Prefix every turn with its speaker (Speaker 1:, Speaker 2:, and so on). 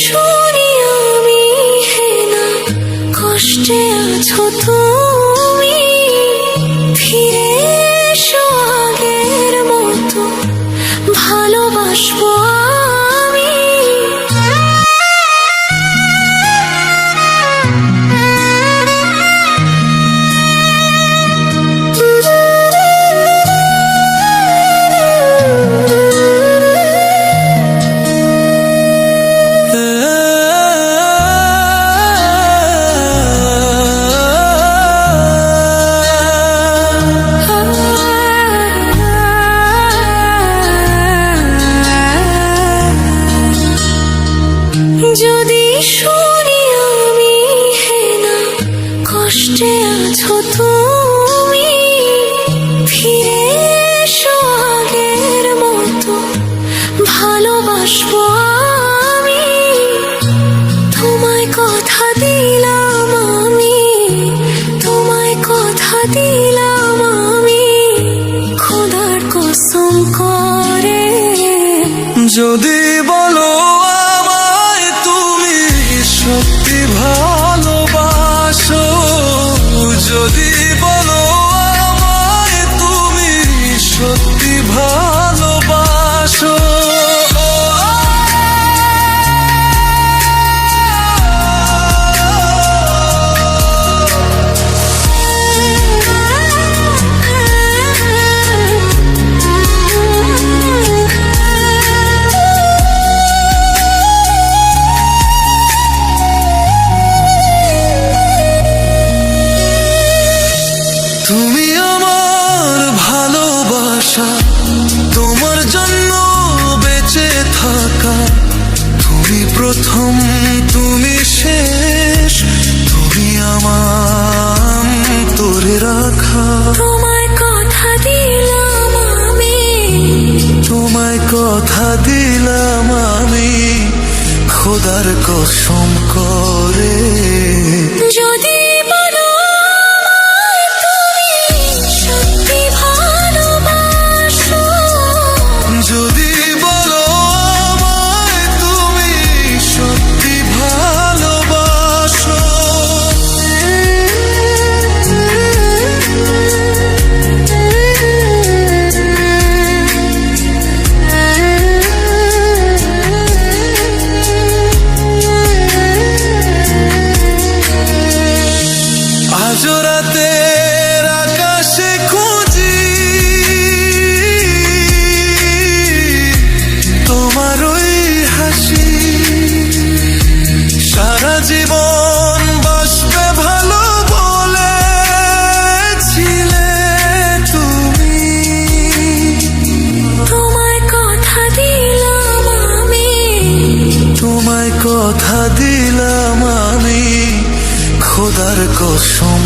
Speaker 1: শুনি আমি হেনা কষ্টে আছো তুমি, ফিরে এসো আগের মতো ভালোবাসবো আমি। যদি শুনি আমি হেনা কষ্টে আছো তুমি, ফিরে এসো আগের মতো ভালোবাসবো আমি। তোমায় কথা দিলাম আমি, তোমায় কথা দিলাম আমি, খোদার কসম করে।
Speaker 2: যদি বলো আমায় তুমি সত্যি ভালোবাসো, যদি বলো আমায় তুমি সত্যি ভালোবাসো, তুমি আমার ভালোবাসা, তোমার জন্য বেঁচে থাকা, তুমি প্রথম তুমি শেষ, তুমি আমার তোরে রাখা।
Speaker 1: তোমায় কথা দিলাম আমি,
Speaker 2: তোমায় কথা দিলাম আমি, খোদার কসম করে।
Speaker 1: যদি বলো আমায় তুমি সত্যি ভালোবাসো,
Speaker 2: যদি বলো আমায় তুমি সত্যি ভালোবাসো, আজ রাতের আকাশে খুঁজি তোমার ওই হাসি, সারা জীবন বাসবে ভালো বলেছিলে তুমি।
Speaker 1: তোমায় কথা দিলাম আমি,
Speaker 2: তোমায় কথা দিলাম আমি, খোদার কসম